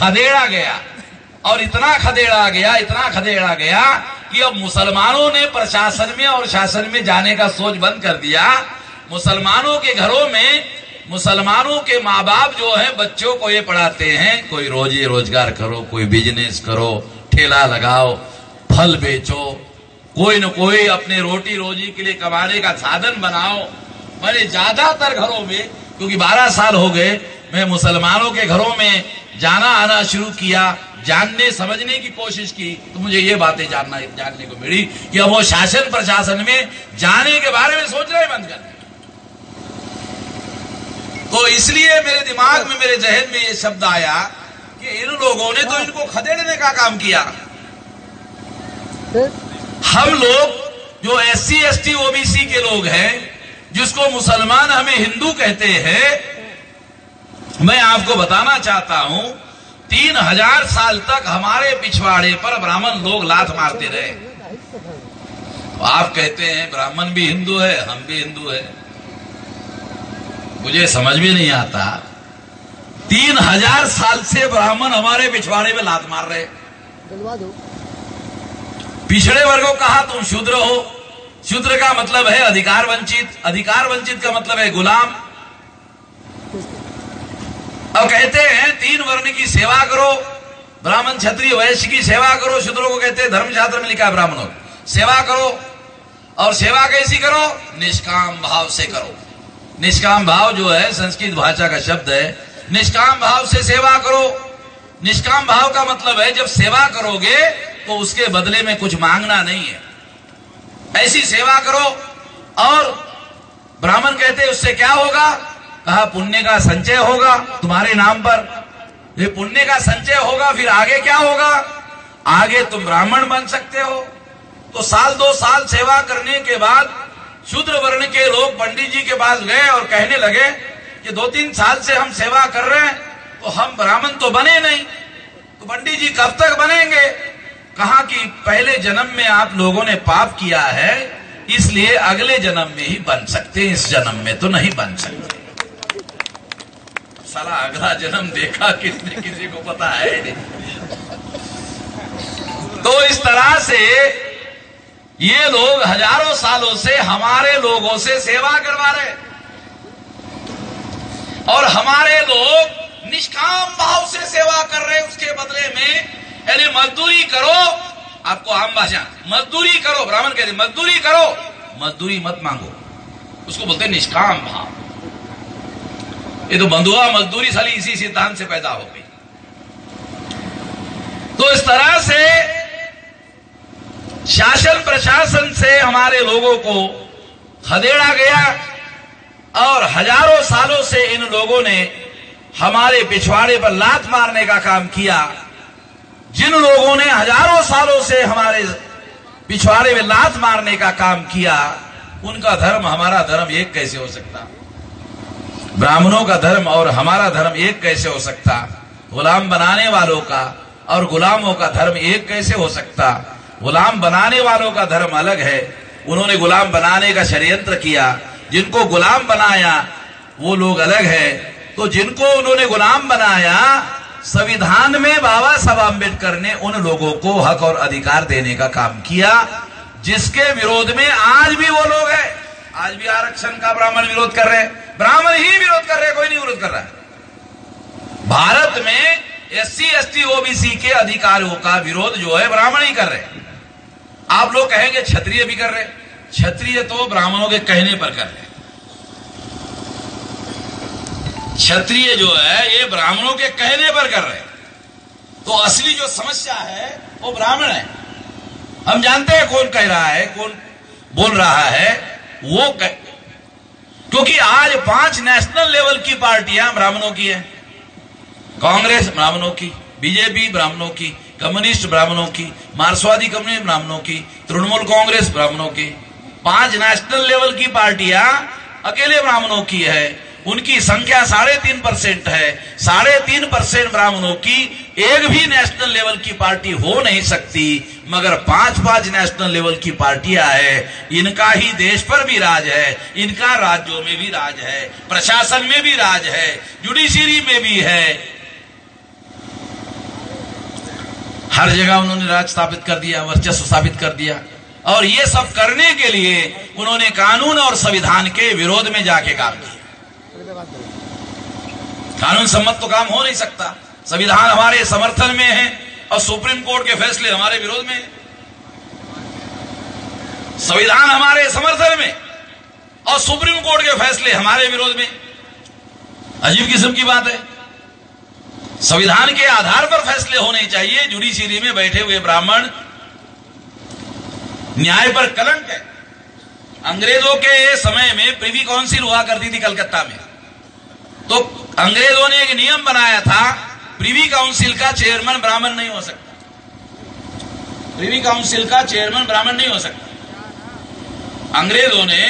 खदेड़ा गया, और इतना खदेड़ा गया कि अब मुसलमानों ने प्रशासन में और शासन में जाने का सोच बंद कर दिया। मुसलमानों के घरों में मुसलमानों के माँ बाप जो है बच्चों को ये पढ़ाते हैं, कोई रोजगार करो, कोई बिजनेस करो, ठेला लगाओ, फल बेचो, कोई न कोई अपने रोटी रोजी के लिए कमाने का साधन बनाओ। मैंने ज्यादातर घरों में, क्योंकि 12 साल हो गए, मैं मुसलमानों के घरों में जाना आना शुरू किया, जानने समझने की कोशिश की, तो मुझे ये बातें जानने को मिली कि अब वो शासन प्रशासन में जाने के बारे में सोचना ही बंद कर दिया। तो इसलिए मेरे दिमाग में, मेरे जहन में ये शब्द आया कि इन लोगों ने तो इनको खदेड़ने का काम किया। हम लोग जो SC ST OBC के लोग हैं, जिसको मुसलमान हमें हिंदू कहते हैं, मैं आपको बताना चाहता हूं 3000 साल तक हमारे पिछवाड़े पर ब्राह्मण लोग लात मारते रहे। तो आप कहते हैं ब्राह्मण भी हिंदू है, हम भी हिंदू है, मुझे समझ में नहीं आता। 3000 साल से ब्राह्मण हमारे पिछवाड़े में लात मार रहे। पिछड़े वर्गों कहा तुम शूद्र हो। शूद्र का मतलब है अधिकार वंचित, अधिकार वंचित का मतलब है गुलाम। अब कहते हैं 3 वर्ण की सेवा करो, ब्राह्मण क्षत्रिय वैश्य की सेवा करो। शूद्रों को कहते हैं, धर्मशास्त्र में लिखा है ब्राह्मणों सेवा करो, और सेवा कैसी करो? निष्काम भाव से करो। निष्काम भाव जो है संस्कृत भाषा का शब्द है, निष्काम भाव से सेवा करो। निष्काम भाव का मतलब है जब सेवा करोगे तो उसके बदले में कुछ मांगना नहीं है, ऐसी सेवा करो। और ब्राह्मण कहते हैं उससे क्या होगा? कहा पुण्य का संचय होगा तुम्हारे नाम पर। ये पुण्य का संचय होगा, फिर आगे क्या होगा? आगे तुम ब्राह्मण बन सकते हो। तो 1-2 साल सेवा करने के बाद शूद्र वर्ण के लोग पंडित जी के पास गए और कहने लगे कि 2-3 साल से हम सेवा कर रहे हैं तो हम ब्राह्मण तो बने नहीं। तो पंडित जी कब तक बनेंगे? कहा कि पहले जन्म में आप लोगों ने पाप किया है, इसलिए अगले जन्म में ही बन सकते, इस जन्म में तो नहीं बन सकते। साला अगला जन्म देखा किसने, किसी को पता है नहीं। तो इस तरह से ये लोग हजारों सालों से हमारे लोगों से सेवा करवा रहे, और हमारे लोग निष्काम भाव से सेवा कर रहे। उसके बदले में यानी मजदूरी करो, आपको आम भाषा मजदूरी करो, ब्राह्मण कहते मजदूरी करो, मजदूरी मत मांगो, उसको बोलते हैं निष्काम भाव। ये तो बंधुआ मजदूरी साली इसी सिद्धांत से पैदा हो गई। तो इस तरह से शासन प्रशासन से हमारे लोगों को खदेड़ा गया, और हजारों सालों से इन लोगों ने हमारे पिछवाड़े पर लात मारने का काम किया। जिन लोगों ने हजारों सालों से हमारे पिछवाड़े में लात मारने का काम किया, उनका धर्म हमारा धर्म एक कैसे हो सकता? ब्राह्मणों का धर्म और हमारा धर्म एक कैसे हो सकता? गुलाम बनाने वालों का और गुलामों का धर्म एक कैसे हो सकता? गुलाम बनाने वालों का धर्म अलग है, उन्होंने गुलाम बनाने का षड्यंत्र किया। जिनको गुलाम बनाया वो लोग अलग है। तो जिनको उन्होंने गुलाम बनाया, संविधान में बाबा साहब आम्बेडकर ने उन लोगों को हक और अधिकार देने का काम किया, जिसके विरोध में आज भी वो लोग हैं। आज भी आरक्षण का ब्राह्मण विरोध कर रहे हैं, ब्राह्मण ही विरोध कर रहे हैं, कोई नहीं विरोध कर रहा है। भारत में SC ST OBC के अधिकारों का विरोध जो है ब्राह्मण ही कर रहे हैं। आप लोग कहेंगे क्षत्रिय भी कर रहे हैं, क्षत्रिय तो ब्राह्मणों के कहने पर कर रहे हैं। क्षत्रिय जो है ये ब्राह्मणों के कहने पर कर रहे हैं। तो असली जो समस्या है वो ब्राह्मण है। हम जानते हैं कौन कह रहा है, कौन बोल रहा है, वो क्योंकि आज 5 नेशनल लेवल की पार्टियां ब्राह्मणों की है। कांग्रेस ब्राह्मणों की, बीजेपी ब्राह्मणों की, कम्युनिस्ट ब्राह्मणों की, मार्क्सवादी कम्युनिस्ट ब्राह्मणों की, तृणमूल कांग्रेस ब्राह्मणों की। 5 नेशनल लेवल की पार्टियां अकेले ब्राह्मणों की है। उनकी संख्या 3.5% है। 3.5% ब्राह्मणों की एक भी नेशनल लेवल की पार्टी हो नहीं सकती, मगर 5 नेशनल लेवल की पार्टियां है। इनका ही देश पर भी राज है, इनका राज्यों में भी राज है, प्रशासन में भी राज है, जुडिशरी में भी है। हर जगह उन्होंने राज स्थापित कर दिया, वर्चस्व स्थापित कर दिया। और ये सब करने के लिए उन्होंने कानून और संविधान के विरोध में जाके काम किया। कानून सम्मत तो काम हो नहीं सकता। संविधान हमारे समर्थन में है और सुप्रीम कोर्ट के फैसले हमारे विरोध में है। संविधान हमारे समर्थन में और सुप्रीम कोर्ट के फैसले हमारे विरोध में। अजीब किस्म की बात है। संविधान के आधार पर फैसले होने चाहिए। जुडिशरी में बैठे हुए ब्राह्मण न्याय पर कलंक है। अंग्रेजों के समय में प्रिवी काउंसिल हुआ करती थी कलकत्ता में, तो अंग्रेजों ने एक नियम बनाया था, प्रिवी काउंसिल का चेयरमैन ब्राह्मण नहीं हो सकता। प्रिवी काउंसिल का चेयरमैन ब्राह्मण नहीं हो सकता। अंग्रेजों ने,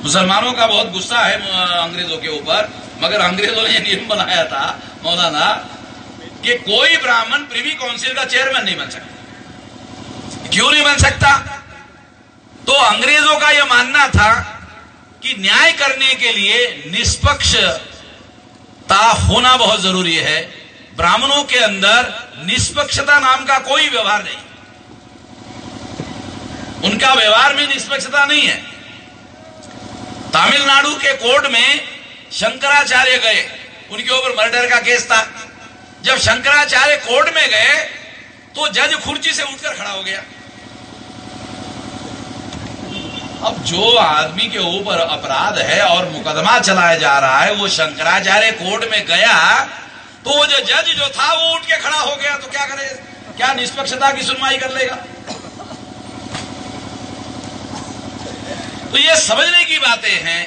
मुसलमानों का बहुत गुस्सा है अंग्रेजों के ऊपर, मगर अंग्रेजों ने नियम बनाया था मौलाना कि कोई ब्राह्मण प्रिवी काउंसिल का चेयरमैन नहीं बन सकता। क्यों नहीं बन सकता? तो अंग्रेजों का यह मानना था कि न्याय करने के लिए निष्पक्षता होना बहुत जरूरी है। ब्राह्मणों के अंदर निष्पक्षता नाम का कोई व्यवहार नहीं, उनका व्यवहार में निष्पक्षता नहीं है। तमिलनाडु के कोर्ट में शंकराचार्य गए, उनके ऊपर मर्डर का केस था। जब शंकराचार्य कोर्ट में गए तो जज कुर्सी से उठकर खड़ा हो गया। अब जो आदमी के ऊपर अपराध है और मुकदमा चलाया जा रहा है, वो शंकराचार्य कोर्ट में गया तो वो जो जज जो था वो उठ के खड़ा हो गया, तो क्या करे? क्या निष्पक्षता की सुनवाई कर लेगा? तो ये समझने की बातें हैं।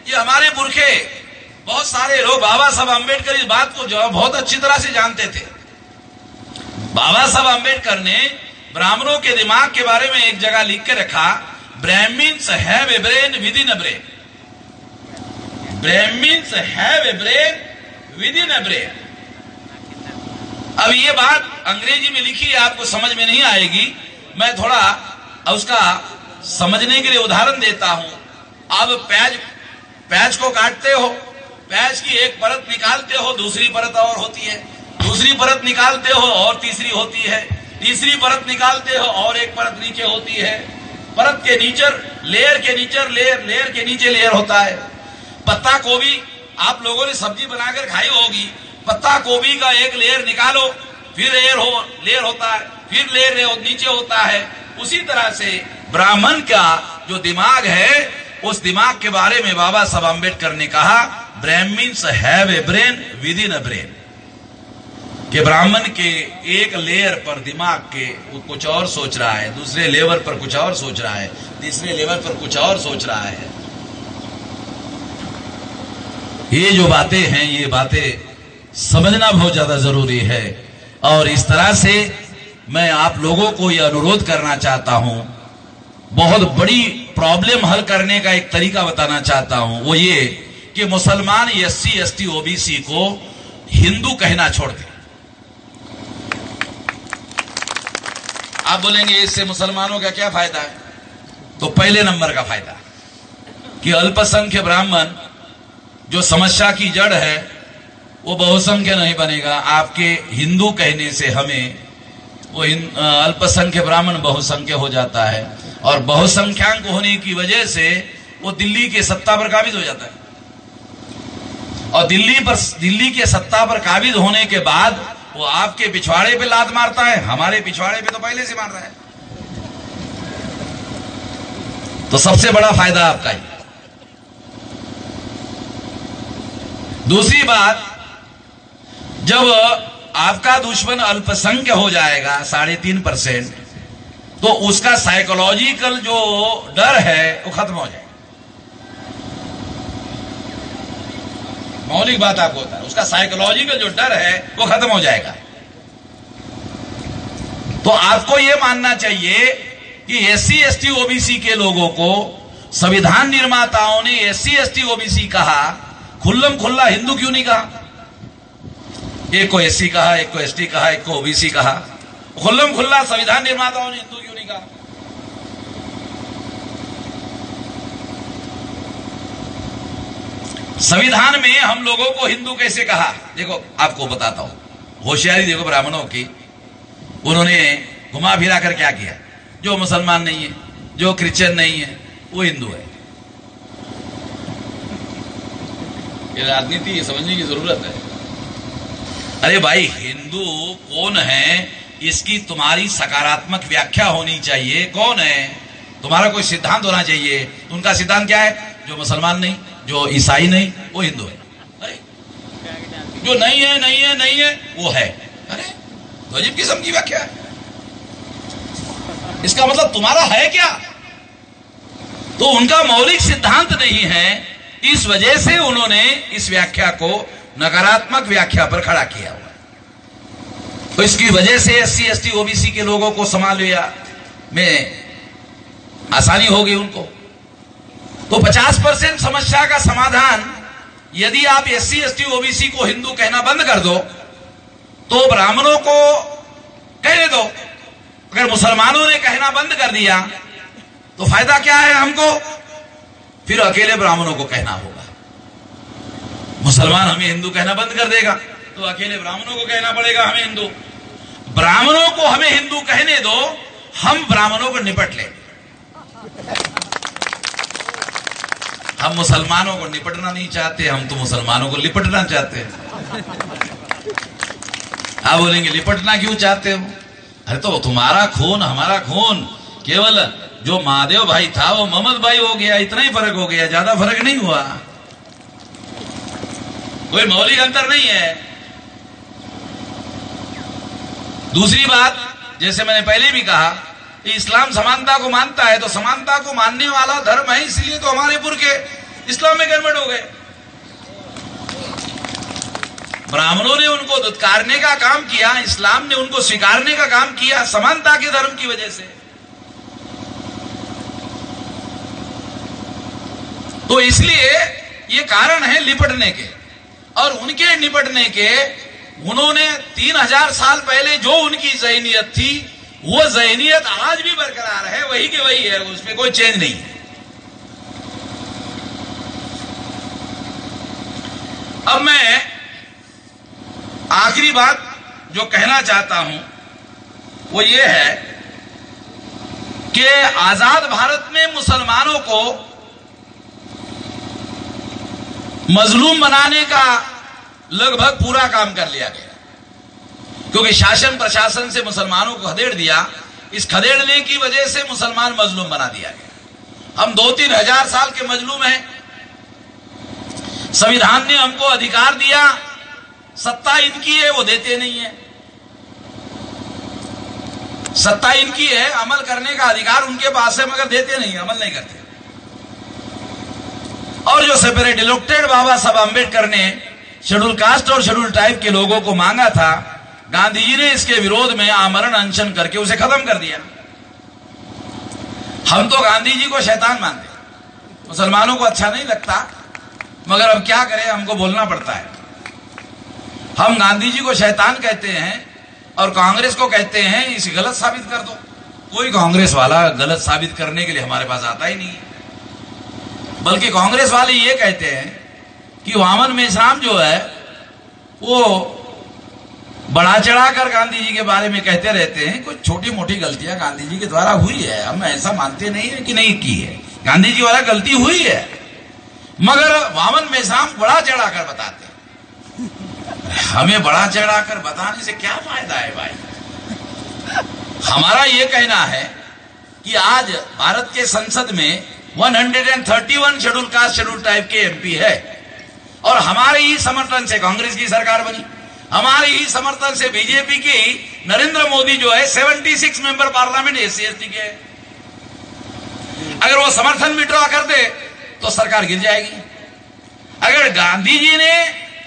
ये हमारे पुरखे बहुत सारे लोग, बाबा साहब अम्बेडकर इस बात को जो बहुत अच्छी तरह से जानते थे। बाबा साहब अम्बेडकर ने ब्राह्मणों के दिमाग के बारे में एक जगह लिख के रखा, Brahmins have a brain within a brain. Brahmins have a brain within a brain. अब ये बात अंग्रेजी में लिखी है, आपको समझ में नहीं आएगी। मैं थोड़ा उसका समझने के लिए उदाहरण देता हूं। अब प्याज को काटते हो, प्याज की एक परत निकालते हो, दूसरी परत और होती है, दूसरी परत निकालते हो और तीसरी होती है, तीसरी परत निकालते हो और एक परत नीचे होती है, परत के नीचे लेयर के नीचे लेयर, लेयर के नीचे लेयर होता है। पत्ता गोभी आप लोगों ने सब्जी बनाकर खाई होगी। पत्ता गोभी का एक लेयर निकालो, फिर लेयर होता है, फिर लेयर नीचे होता है। उसी तरह से ब्राह्मण का जो दिमाग है, उस दिमाग के बारे में बाबा साहब अम्बेडकर ने कहा, Brahmins have a brain within a brain. कि ब्राह्मण के एक लेयर पर दिमाग के वो कुछ और सोच रहा है, दूसरे लेवल पर कुछ और सोच रहा है, तीसरे लेवल पर कुछ और सोच रहा है। ये जो बातें हैं, ये बातें समझना बहुत ज्यादा जरूरी है। और इस तरह से मैं आप लोगों को यह अनुरोध करना चाहता हूं, बहुत बड़ी प्रॉब्लम हल करने का एक तरीका बताना चाहता हूं। वो ये कि मुसलमान एससी एसटी ओबीसी को हिंदू कहना छोड़ दें। आप बोलेंगे इससे मुसलमानों का क्या फायदा है? तो पहले नंबर का फायदा कि अल्पसंख्य ब्राह्मण जो समस्या की जड़ है वो बहुसंख्य नहीं बनेगा। आपके हिंदू कहने से हमें वो अल्पसंख्य ब्राह्मण बहुसंख्य हो जाता है, और बहुसंख्यांक होने की वजह से वो दिल्ली के सत्ता पर काबिज हो जाता है। और दिल्ली के सत्ता पर काबिज होने के बाद वो आपके पिछवाड़े पे लात मारता है, हमारे पिछवाड़े पे तो पहले से मार रहा है। तो सबसे बड़ा फायदा आपका ही। दूसरी बात, जब आपका दुश्मन अल्पसंख्य हो जाएगा 3.5%, तो उसका साइकोलॉजिकल जो डर है वो खत्म हो जाएगा। मौलिक बात आपको होता है, उसका साइकोलॉजिकल जो डर है वो खत्म हो जाएगा। तो आपको यह मानना चाहिए कि एससी एसटी ओबीसी के लोगों को संविधान निर्माताओं ने एससी एसटी ओबीसी कहा, खुल्लम खुल्ला हिंदू क्यों नहीं कहा? एक को एससी कहा, एक को एसटी कहा, एक को ओबीसी कहा। खुल्लम खुल्ला संविधान निर्माताओं ने हिंदू क्यों नहीं कहा? संविधान में हम लोगों को हिंदू कैसे कहा? देखो आपको बताता हूं, होशियारी देखो ब्राह्मणों की। उन्होंने घुमा फिरा कर क्या किया, जो मुसलमान नहीं है, जो क्रिश्चियन नहीं है, वो हिंदू है। ये राजनीति ये समझने की जरूरत है। अरे भाई, हिंदू कौन है इसकी तुम्हारी सकारात्मक व्याख्या होनी चाहिए। कौन है, तुम्हारा कोई सिद्धांत होना चाहिए। उनका सिद्धांत क्या है, जो मुसलमान नहीं, जो ईसाई नहीं, वो हिंदू है। अरे जो नहीं है नहीं है नहीं है वो है। अरे तो अजीब किस्म की व्याख्या है। इसका मतलब तुम्हारा है क्या? तो उनका मौलिक सिद्धांत नहीं है, इस वजह से उन्होंने इस व्याख्या को नकारात्मक व्याख्या पर खड़ा किया हुआ। तो इसकी वजह से एससी एसटी ओबीसी के लोगों को संभाल लिया में आसानी हो गई उनको। तो 50% समस्या का समाधान, यदि आप एससी एसटी ओबीसी को हिंदू कहना बंद कर दो तो ब्राह्मणों को कहने दो। अगर मुसलमानों ने कहना बंद कर दिया तो फायदा क्या है हमको? फिर अकेले ब्राह्मणों को कहना होगा। मुसलमान हमें हिंदू कहना बंद कर देगा तो अकेले ब्राह्मणों को कहना पड़ेगा हमें हिंदू। ब्राह्मणों को हमें हिंदू कहने दो, हम ब्राह्मणों को निपट लेंगे। हम मुसलमानों को निपटना नहीं चाहते, हम तो मुसलमानों को लिपटना चाहते हैं। आप बोलेंगे लिपटना क्यों चाहते हो? अरे तो तुम्हारा खून हमारा खून, केवल जो महादेव भाई था वो मोहम्मद भाई हो गया, इतना ही फर्क हो गया, ज्यादा फर्क नहीं हुआ, कोई मौलिक अंतर नहीं है। दूसरी बात, जैसे मैंने पहले भी कहा, इस्लाम समानता को मानता है, तो समानता को मानने वाला धर्म है, इसलिए तो हमारे पुरखे इस्लाम में कन्वर्ट हो गए। ब्राह्मणों ने उनको दुत्कारने का काम किया, इस्लाम ने उनको स्वीकारने का काम किया, समानता के धर्म की वजह से। तो इसलिए ये कारण है लिपटने के, और उनके निपटने के उन्होंने 3000 साल पहले जो उनकी ज़हनियत थी वो ज़हनियत आज भी बरकरार है, वही के वही है, उसमें कोई चेंज नहीं है। अब मैं आखिरी बात जो कहना चाहता हूं वो ये है कि आजाद भारत में मुसलमानों को मजलूम बनाने का लगभग पूरा काम कर लिया गया, क्योंकि शासन प्रशासन से मुसलमानों को खदेड़ दिया। इस खदेड़ने की वजह से मुसलमान मजलूम बना दिया गया। हम 2-3 हजार साल के मजलूम हैं। संविधान ने हमको अधिकार दिया, सत्ता इनकी है, वो देते नहीं है। सत्ता इनकी है, अमल करने का अधिकार उनके पास है, मगर देते नहीं, अमल नहीं करते। और जो सेपरेट इलेक्टेड बाबा साहब अम्बेडकर ने शेड्यूल कास्ट और शेड्यूल ट्राइब के लोगों को मांगा था, गांधी जी ने इसके विरोध में आमरण अनशन करके उसे खत्म कर दिया। हम तो गांधी जी को शैतान मानते, मुसलमानों को अच्छा नहीं लगता, मगर अब क्या करें, हमको बोलना पड़ता है। हम गांधी जी को शैतान कहते हैं और कांग्रेस को कहते हैं इसे गलत साबित कर दो। कोई कांग्रेस वाला गलत साबित करने के लिए हमारे पास आता ही नहीं है, बल्कि कांग्रेस वाले ये कहते हैं कि वामन मेश्राम जो है वो बढ़ा चढ़ाकर गांधी जी के बारे में कहते रहते हैं। कुछ छोटी मोटी गलतियां गांधी जी के द्वारा हुई है, हम ऐसा मानते नहीं है कि नहीं की है, गांधी जी वाला गलती हुई है, मगर वामन मेश्राम बढ़ा चढ़ाकर बताते हैं। हमें बढ़ा चढ़ाकर बताने से क्या फायदा है भाई? हमारा ये कहना है कि आज भारत के संसद में 131 शेड्यूल कास्ट शेड्यूल टाइप के एमपी है, और हमारे ही समर्थन से कांग्रेस की सरकार बनी, हमारे ही समर्थन से बीजेपी की नरेंद्र मोदी जो है 76 मेंबर पार्लियामेंट एससी एसटी के। अगर वो समर्थन विड्रॉ कर दे तो सरकार गिर जाएगी। अगर गांधी जी ने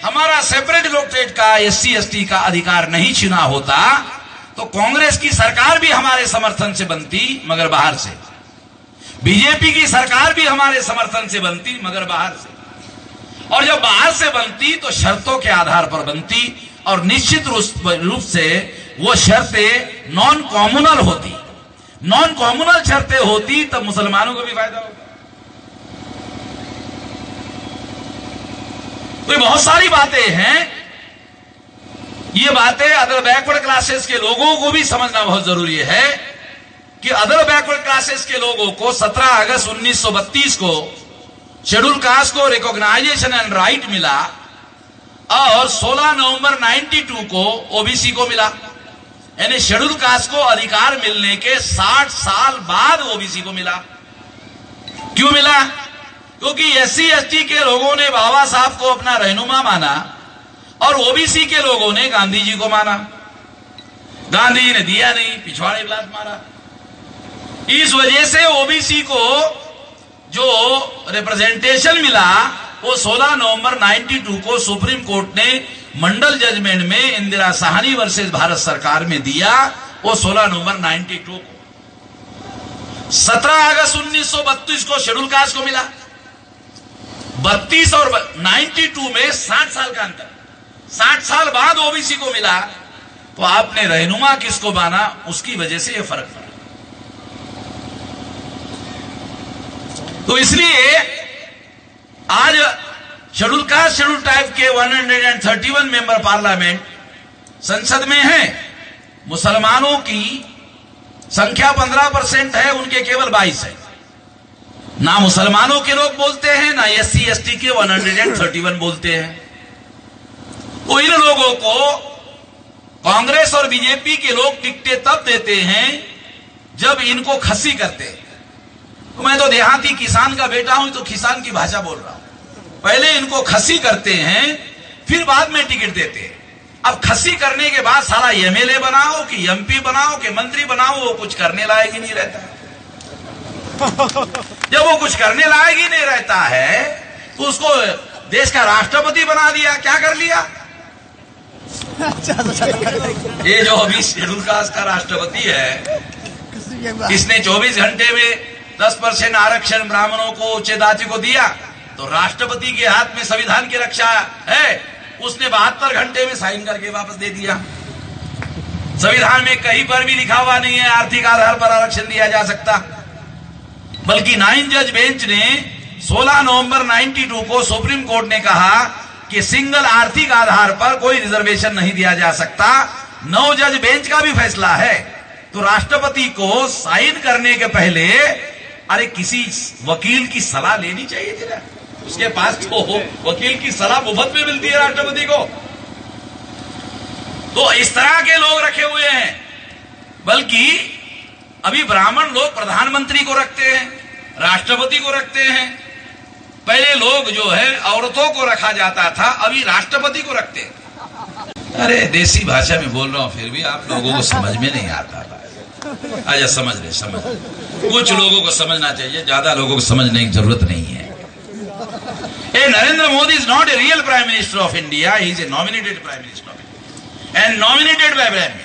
हमारा सेपरेट इलेक्टेड का एससी एसटी का अधिकार नहीं छीना होता तो कांग्रेस की सरकार भी हमारे समर्थन से बनती, मगर बाहर से। बीजेपी की सरकार भी हमारे समर्थन से बनती, मगर बाहर से। और जब बाहर से बनती तो शर्तों के आधार पर बनती, और निश्चित रूप से वो शर्तें नॉन कॉम्युनल होती। नॉन कॉम्युनल शर्तें होती तब मुसलमानों को भी फायदा होगा। तो बहुत सारी बातें हैं ये बातें अदर बैकवर्ड क्लासेस के लोगों को भी समझना बहुत जरूरी है कि अदर बैकवर्ड क्लासेस के लोगों को 17 अगस्त 1932 को शेड्यूल कास्ट को रिकॉग्नाइजेशन एंड राइट मिला और 16 नवंबर 92 को ओबीसी को मिला। यानी शेड्यूल कास्ट को अधिकार मिलने के 60 साल बाद ओबीसी को मिला। क्यों मिला? क्योंकि एससी एसटी के लोगों ने बाबा साहब को अपना रहनुमा माना और ओबीसी के लोगों ने गांधी जी को माना। गांधी जी ने दिया नहीं, पिछवाड़े ब्लास्ट मारा। इस वजह से ओबीसी को जो रिप्रेजेंटेशन मिला वो 16 नवंबर 92 को सुप्रीम कोर्ट ने मंडल जजमेंट में इंदिरा साहनी वर्सेस भारत सरकार में दिया। वो 16 नवंबर 92 को 17 अगस्त 1932 को शेड्यूल कास्ट को मिला। 32 और 92 में 60 साल का अंतर, 60 साल बाद ओबीसी को मिला। तो आपने रहनुमा किसको माना, उसकी वजह से यह फर्क पड़ा। तो इसलिए आज शेड्यूल कास्ट शेड्यूल टाइप के 131 मेंबर पार्लियामेंट संसद में हैं। मुसलमानों की संख्या 15% है, उनके केवल 22 है। ना मुसलमानों के लोग बोलते हैं, ना एससी एसटी के 131 बोलते हैं। तो इन लोगों को कांग्रेस और बीजेपी के लोग टिकटें तब देते हैं जब इनको खस्सी करते हैं। तो मैं तो देहाती किसान का बेटा हूं, तो किसान की भाषा बोल रहा हूं। पहले इनको खस्सी करते हैं, फिर बाद में टिकट देते हैं। अब खस्सी करने के बाद सारा एमएलए बनाओ कि एमपी बनाओ कि मंत्री बनाओ, वो कुछ करने लायक ही नहीं रहता। जब वो कुछ करने लायक ही नहीं रहता है तो उसको देश का राष्ट्रपति बना दिया। क्या कर लिया? ये जो अभी शेड्यूल कास्ट का राष्ट्रपति है, इसने 24 घंटे में 10% आरक्षण ब्राह्मणों को, उच्च जाति को दिया, तो राष्ट्रपति के हाथ में संविधान की रक्षा है। उसने 72 घंटे में साइन करके वापस दे दिया। संविधान में कहीं पर भी लिखा हुआ नहीं है आर्थिक आधार पर आरक्षण दिया जा सकता। बल्कि 9 जज बेंच ने 16 नवंबर 92 को सुप्रीम कोर्ट ने कहा कि सिंगल आर्थिक आधार पर कोई रिजर्वेशन नहीं दिया जा सकता। 9 जज बेंच का भी फैसला है। तो राष्ट्रपति को साइन करने के पहले अरे किसी वकील की सलाह लेनी चाहिए थी ना। उसके पास तो वकील की सलाह मुफ्त में मिलती है राष्ट्रपति को। तो इस तरह के लोग रखे हुए हैं। बल्कि अभी ब्राह्मण लोग प्रधानमंत्री को रखते हैं, राष्ट्रपति को रखते हैं। पहले लोग जो है औरतों को रखा जाता था, अभी राष्ट्रपति को रखते हैं। अरे देसी भाषा में बोल रहा हूं, फिर भी आप लोगों को समझ में नहीं आता। अच्छा समझ ले, समझ। कुछ लोगों को समझना चाहिए, ज्यादा लोगों को समझने की जरूरत नहीं है। Narendra Modi is not a real prime minister of India, he is a nominated prime minister of India and nominated by ब्राह्मण।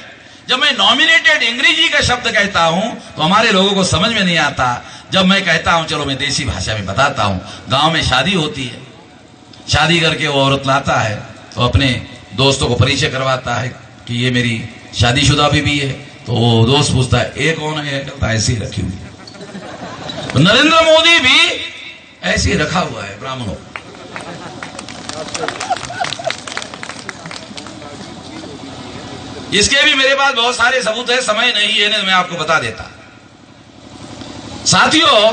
जब मैं नॉमिनेटेड अंग्रेजी का शब्द कहता हूं तो हमारे लोगों को समझ में नहीं आता। जब मैं कहता हूं, चलो मैं देसी भाषा में बताता हूं, गांव में शादी होती है, शादी करके वो औरत लाता है तो अपने दोस्तों को परिचय करवाता है कि ये मेरी शादीशुदा बीवी है। तो वो दोस्त पूछता है ये कौन है, कहता ऐसी रखी हुई है। तो नरेंद्र मोदी भी ऐसे ही रखा हुआ है ब्राह्मणों। इसके भी मेरे पास बहुत सारे सबूत है, समय नहीं है ना, मैं आपको बता देता। साथियों,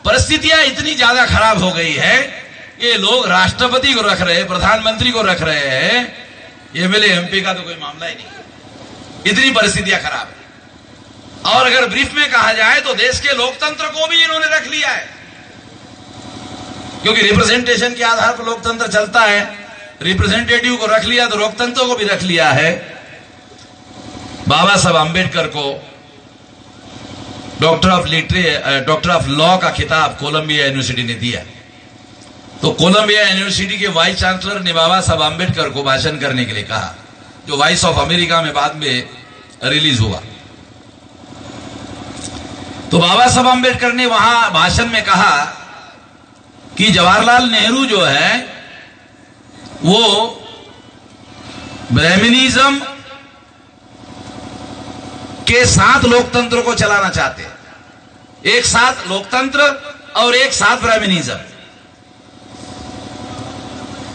परिस्थितियां इतनी ज्यादा खराब हो गई है कि लोग राष्ट्रपति को रख रहे हैं, प्रधानमंत्री को रख रहे हैं, एमएलए एमपी का तो कोई मामला ही नहीं। इतनी परिस्थितियां खराब है। और अगर ब्रीफ में कहा जाए तो देश के लोकतंत्र को भी इन्होंने रख लिया है, क्योंकि रिप्रेजेंटेशन के आधार पर लोकतंत्र चलता है। रिप्रेजेंटेटिव को रख लिया तो लोकतंत्र को भी रख लिया है। बाबा साहब आंबेडकर को डॉक्टर ऑफ लॉ का खिताब कोलंबिया यूनिवर्सिटी ने दिया। तो कोलंबिया यूनिवर्सिटी के वाइस चांसलर ने बाबा साहब आंबेडकर को भाषण करने के लिए कहा, जो वॉइस ऑफ अमेरिका में बाद में रिलीज हुआ। तो बाबा साहब आंबेडकर ने वहां भाषण में कहा कि जवाहरलाल नेहरू जो है वो ब्राह्मणिज्म के साथ लोकतंत्र को चलाना चाहते हैं, एक साथ लोकतंत्र और एक साथ ब्राह्मणिज्म।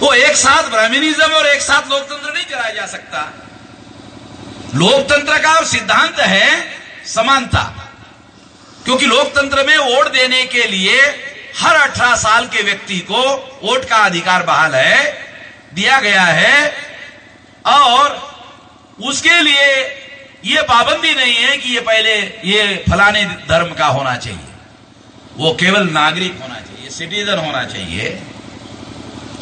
वो एक साथ ब्राह्मणिज्म और एक साथ लोकतंत्र नहीं चलाया जा सकता। लोकतंत्र का सिद्धांत है समानता, क्योंकि लोकतंत्र में वोट देने के लिए हर 18 साल के व्यक्ति को वोट का अधिकार बहाल है, दिया गया है, और उसके लिए ये पाबंदी नहीं है कि ये पहले ये फलाने धर्म का होना चाहिए, वो केवल नागरिक होना चाहिए, सिटीजन होना चाहिए,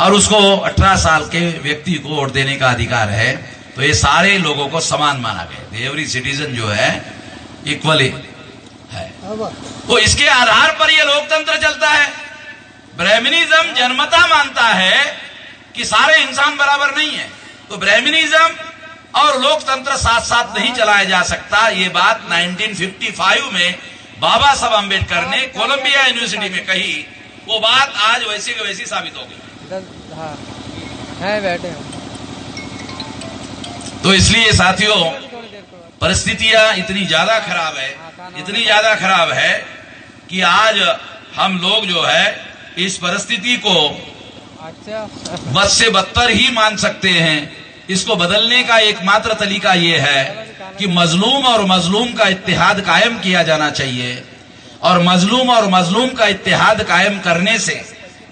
और उसको 18 साल के व्यक्ति को वोट देने का अधिकार है। तो ये सारे लोगों को समान माना गया, एवरी सिटीजन जो है इक्वली है। तो इसके आधार पर ये लोकतंत्र चलता है। ब्राह्मणिज्म जन्मता मानता है कि सारे इंसान बराबर नहीं है, तो ब्राह्मणिज्म और लोकतंत्र साथ साथ नहीं चलाया जा सकता। ये बात 1955 में बाबा साहब अम्बेडकर ने कोलंबिया यूनिवर्सिटी में कही, वो बात आज वैसी की वैसी साबित हो गई। है बैठे हैं। तो इसलिए साथियों, परिस्थितियां इतनी ज्यादा खराब है, इतनी ज्यादा खराब है कि आज हम लोग जो है इस परिस्थिति को बद से बदतर ही मान सकते हैं। इसको बदलने का एकमात्र तरीका ये है कि मजलूम और मजलूम का इत्तेहाद कायम किया जाना चाहिए, और मजलूम का इत्तेहाद कायम करने से,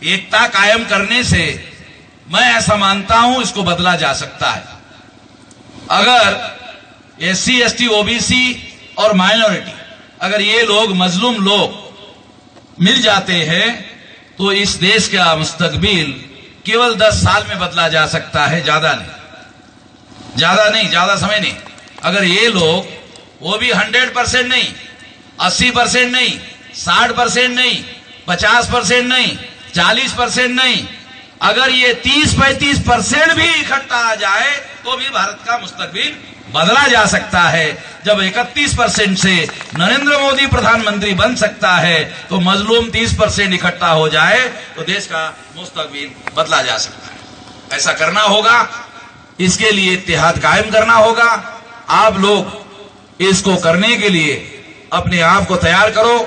एकता कायम करने से मैं ऐसा मानता हूं इसको बदला जा सकता है। अगर SC ST OBC और माइनॉरिटी, अगर ये लोग मजलूम लोग मिल जाते हैं तो इस देश का मुस्तकबिल केवल 10 साल में बदला जा सकता है, ज्यादा नहीं, ज्यादा समय नहीं। अगर ये लोग, वो भी 100% नहीं, 80% नहीं, 60% नहीं, 50% नहीं, 40% नहीं, अगर ये 30-35% भी इकट्ठा आ जाए तो भी भारत का मुस्तकबिल बदला जा सकता है। जब 31% से नरेंद्र मोदी प्रधानमंत्री बन सकता है तो मजलूम 30% इकट्ठा हो जाए तो देश का मुस्तकबिल बदला जा सकता है। ऐसा करना होगा, इसके लिए इत्तेहाद कायम करना होगा। आप लोग इसको करने के लिए अपने आप को तैयार करो,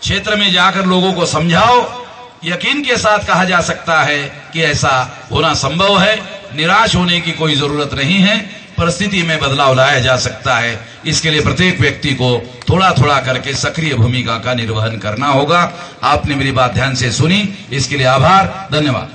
क्षेत्र में जाकर लोगों को समझाओ। यकीन के साथ कहा जा सकता है कि ऐसा होना संभव है, निराश होने की कोई जरूरत नहीं है। परिस्थिति में बदलाव लाया जा सकता है। इसके लिए प्रत्येक व्यक्ति को थोड़ा थोड़ा करके सक्रिय भूमिका का निर्वहन करना होगा। आपने मेरी बात ध्यान से सुनी, इसके लिए आभार, धन्यवाद।